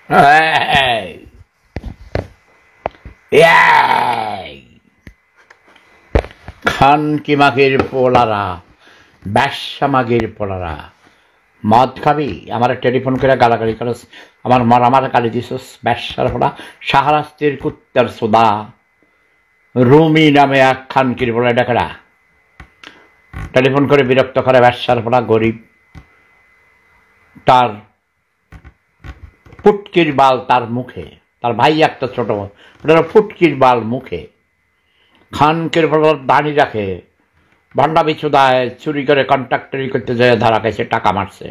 এই, এই, খানকি মাগির পোলারা, ব্যবসা মাগির পোলারা, মদ খাবি? আমার টেলিফোন করে গালাগালি করস, আমার মরামার গালি দিছস, ব্যবসার পোলা, শাহরাস্তির কুত্তার সোদা, রুমি নামে এক খানকির পোলা ডাকরা টেলিফোন করে বিরক্ত করে। ব্যবসার পোলা, গরিব, তার ফুটকির বাল তার মুখে, তার ভাই একটা ছোট, ওটার ফুটকির বাল মুখে, খানকির পোলার দাঁড়ি রাখে, ভান্ডা বিছু দেয়, চুরি করে কন্ট্রাক্টরি করতে যায়, ধরা খাইছে, টাকা মারছে।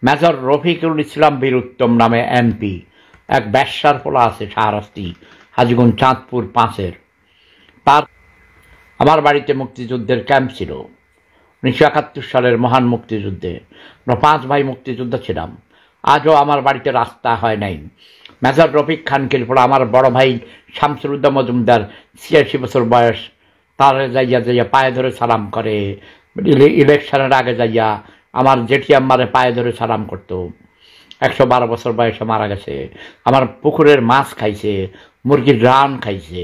মেজর রফিকুল ইসলাম বীর উত্তম নামে এমপি, এক ব্যবসার পোলা আছে শাহরাস্তি, হাজীগঞ্জ, চাঁদপুর 5-এর। তার আমার বাড়িতে মুক্তিযুদ্ধের ক্যাম্প ছিল 1971 সালের মহান মুক্তিযুদ্ধে। আমরা 5 ভাই মুক্তিযোদ্ধা ছিলাম। আজও আমার বাড়িতে রাস্তা হয় নাই। মেজর রফিক খানকির পোলা, আমার বড় ভাই শামসুরউদ্দৌলা মজুমদার, 86 বছর বয়স, তার যাইয়া যাইয়া পায়ে ধরে সালাম করে। ইলেকশনের আগে যাইয়া আমার জেঠি আম্মারে পায়ে ধরে সালাম করতো। 112 বছর বয়সে মারা গেছে। আমার পুকুরের মাছ খাইছে, মুরগির রান খাইছে,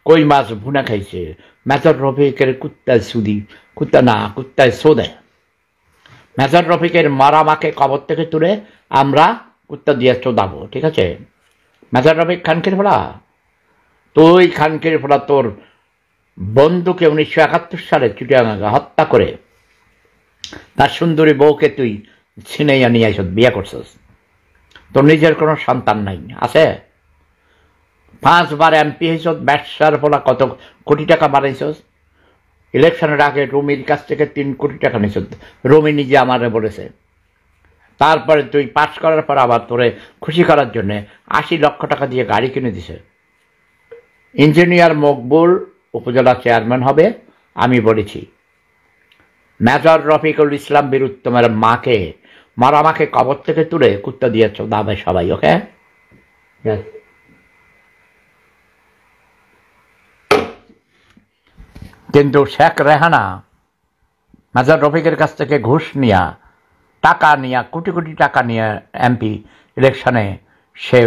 কই মাছ ভুনা খাইছে। মেজর রফিকের কুত্তায় সুদি, কুত্তা না, কুত্তায় সোদে। মেজর রফিকের মারা মাকে কবর থেকে তুলে আমরা কুত্তা দিয়ে চোদাবো, ঠিক আছে? মেজর রফিক খানকির পোলা, তুই খানকির পোলা, তোর বন্ধুকে 1971 সালে চিটাগাঙ্গে হত্যা করে তার সুন্দরী বউকে তুই ছিনাইয়া নিয়ে আইস, বিয়ে করছস। তোর নিজের কোনো সন্তান নাই, আছে? 5 বার এমপি হয়েছ, ব্যবসার পোলা, কত কোটি টাকা বানাইছস। ইলেকশনের আগে রুমির কাছ থেকে 3 কোটি টাকা নিছ, রুমি নিজে আমারে বলেছে। তারপরে তুই পাস করার পর আবার তোরে খুশি করার জন্য 80 লক্ষ টাকা দিয়ে গাড়ি কিনে দিছে। ইঞ্জিনিয়ার মকবুল উপজেলা চেয়ারম্যান হবে, আমি বলেছি। মেজর রফিকুল ইসলাম বীর উত্তমের মাকে, মারা মাকে কবর থেকে তুলে কুত্তা দিয়েছ, দাবে সবাই, ওকে? কিন্তু শেখ রেহানা মেজর রফিকের কাছ থেকে ঘুষ নিয়া, টাকা নিয়া, কোটি কোটি টাকা নিয়ে এমপি ইলেকশনে সে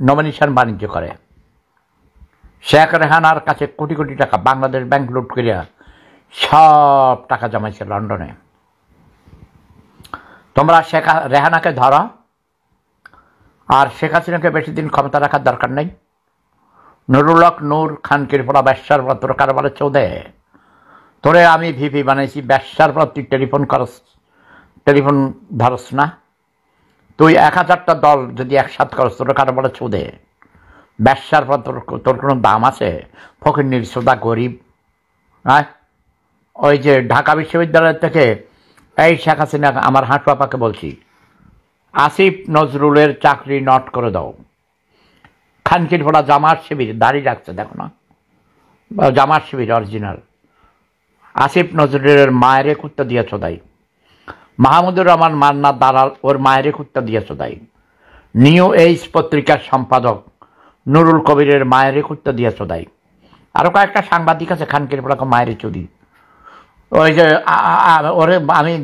নমিনেশন বাণিজ্য করে। শেখ রেহানার কাছে কোটি কোটি টাকা, বাংলাদেশ ব্যাংক লুট করিয়া সব টাকা জমাইছে লন্ডনে। তোমরা শেখ রেহানাকে ধরো, আর শেখ হাসিনাকে বেশি দিন ক্ষমতা রাখার দরকার নেই। নুরুল হক নূর, খানকির পোলা, ব্যবসার পর তোর কারবারে চৌদে, তোরে আমি ভিপি বানাইছি। ব্যবসার পর তুই টেলিফোন করস, টেলিফোন ধরস না। তুই 1000টা দল যদি একসাথে করস, তোর কারবারে চৌদে। ব্যবসার পর তোর কোনো দাম আছে? ফকিন্নির সোদা, গরিব। হ্যাঁ, ওই যে ঢাকা বিশ্ববিদ্যালয় থেকে এই শেখ হাসিনা, আমার হাঁটু আপাকে বলছি, আসিফ নজরুলের চাকরি নট করে দাও। খানকির পোলা জামাত শিবির, দাড়ি রাখছে, দেখো না, জামাত শিবির অরিজিনাল। আসিফ নজরুলের মায়েরে কুত্তা দিয়ে চোদাই। মাহমুদুর রহমান মান্না দালাল, ওর মায়েরে কুত্তা দিয়ে চোদাই। নিউ এইজ পত্রিকার সম্পাদক নুরুল কবিরের মায়েরে কুত্তা দিয়ে চোদাই। আরও কয়েকটা সাংবাদিক আছে খানকির পোলাকে মায়েরে চুদি। ওই যে ওরে আমি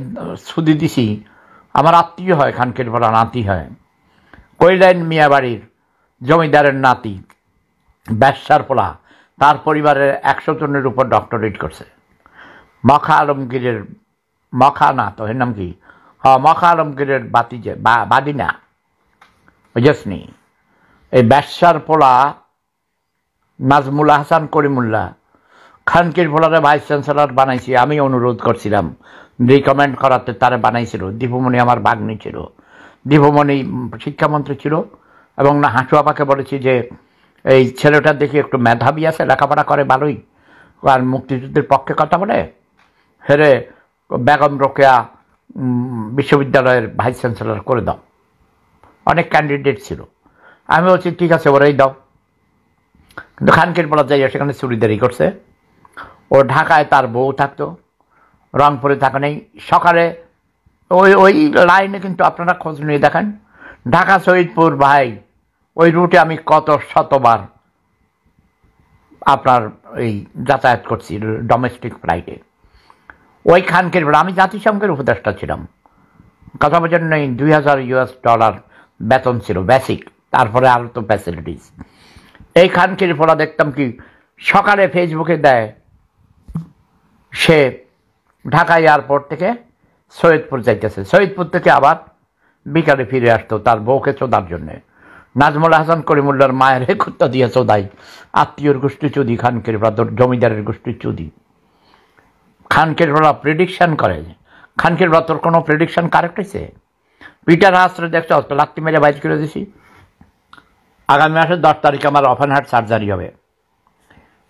ছুদি দিছি, আমার আত্মীয় হয়, খানকির পোলা নাতি হয়। কৈলাইন মিয়া বাড়ির জমিদারের নাতি, ব্যবসার পোলা, তার পরিবারের 100 জনের উপর ডক্টরেট করছে। মখা আলমগীরের, মখা না তো, এর নাম কি? মখা আলমগীরের বাতিজে বাদিনা, বুঝেসনি? এই ব্যবসার পোলা নাজমুল হাসান করিমুল্লাহ খানকির পোলারে ভাইস চ্যান্সেলর বানাইছি। আমি অনুরোধ করছিলাম, রিকমেন্ড করাতে, তারে বানাইছিল। দীপুমণি আমার বাগ্নি ছিল, দীপুমণি শিক্ষামন্ত্রী ছিল। এবং না, হাঁটু আপাকে বলেছি যে এই ছেলেটা দেখি একটু মেধাবী আছে, লেখাপড়া করে ভালোই, আর মুক্তিযুদ্ধের পক্ষে কথা বলে, হেরে বেগম রোকেয়া বিশ্ববিদ্যালয়ের ভাইস চ্যান্সেলর করে দাও। অনেক ক্যান্ডিডেট ছিল। আমি বলছি ঠিক আছে, ওরাই দাও। কিন্তু খানকির পোলা যাইয়া সেখানে চুরিদারি করছে। ও ঢাকায় তার বউ থাকতো, রংপুরে থাকা নেই। সকালে ওই লাইনে কিন্তু আপনারা খোঁজ নিয়ে দেখেন, ঢাকা শহীদপুর, ভাই, ওই রুটে আমি কত শতবার আপনার এই যাতায়াত করছি ডোমেস্টিক ফ্লাইটে। ওই খানকির পোলা, আমি জাতিসংঘের উপদেষ্টা ছিলাম, কথা বোঝেন নেই। $2000 বেতন ছিল, বেসিক তারপরে আরও তো ফ্যাসিলিটিস। এই খানকির ফোড়া দেখতাম কি সকালে ফেসবুকে দেয় সে ঢাকা এয়ারপোর্ট থেকে সৈয়দপুর যাইতেছে, সৈয়দপুর থেকে আবার বিকালে ফিরে আসতো তার বউকে চোদার জন্যে। নাজমুল হাসান করিমুল্লার মায়ের কুত্তা দিয়ে চোদাই, আত্মীয়র গোষ্ঠী চুদি, খানকির ফোড়া জমিদারের গোষ্ঠীর চুদি। খানকির ফোড়া প্রেডিকশন করে, খানকির ফোড়া তোর কোনো প্রেডিকশন কারেক্ট হয়েছে? পিটার হাসরে দেখছো লাত্তি মেরে বাইর করে দিছি, আগামী মাসের 10 তারিখে আমার ওপেন হার্ট সার্জারি হবে।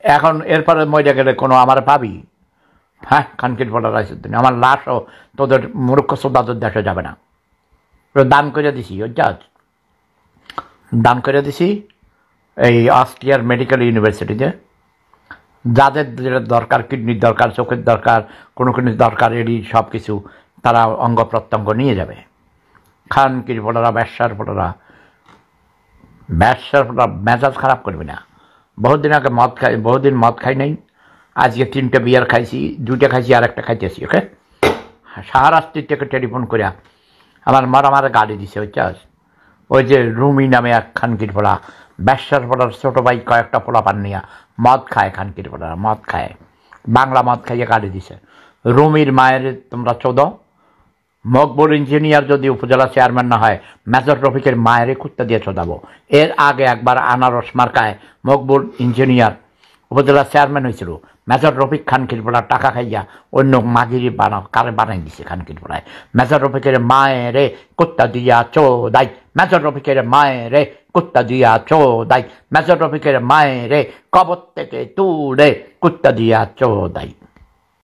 এখন এরপরে মরে গেলে কোনো আমার পাবি? হ্যাঁ, খানকির ফোড়া রাইসুদ্দিন আমার লাশও তোদের মূর্খ সোদাদের দেশে যাবে না। দান করে দিছি, ওই জাজ দান করে দিছি এই অস্ট্রিয়ার মেডিকেল ইউনিভার্সিটিতে। যাদের যেটা দরকার, কিডনির দরকার, চোখের দরকার, কোনো দরকার, এরই সব কিছু তারা অঙ্গ প্রত্যঙ্গ নিয়ে যাবে। খানকির ফোড়ারা, ব্যবসার ফোড়ারা মেজাজ খারাপ করবে না। বহুদিন আগে মদ খাই, বহুদিন মদ খাই নাই, আজকে 3টে বিয়ার খাইছি, 2টা খাইছি, আর একটা খাইতেছি। ওকে, সাহারাস্ত্রীর থেকে টেলিফোন করিয়া আমার গাড়ি দিছে। ওই যে রুমি নামে এক খানকির ফোড়া, ব্যবসার ফোড়ার ছোটো ভাই কয়েকটা ফোড়া পান নিয়া মদ খায়, খানকির ফোড়া মদ খায়, বাংলা মদ খাইয়ে গাড়ি দিছে। রুমির মায়ের তোমরা 14, মকবুল ইঞ্জিনিয়ার যদি উপজেলা চেয়ারম্যান না হয়, মেজর রফিকের মায়েরই কুত্তা দিয়ে চোদাবো। এর আগে একবার আনারস মার্কায় মকবুল ইঞ্জিনিয়ার উপজেলা চেয়ারম্যান হয়েছিল, মেজর রফিক খানকির ফোড়ার টাকা খাইয়া অন্য মাগিরি কারে বানাই দিছে খানকির ফোড়ায়। মেজর রফিকের মায়েরে কুত্তা দিয়া চোদাই, মেজর রফিকের মায়েরে কুত্তা দিয়া চোদাই, মেজর রফিকের মায়েরে কবর থেকে তুলে কুত্তা দিয়া চোদাই।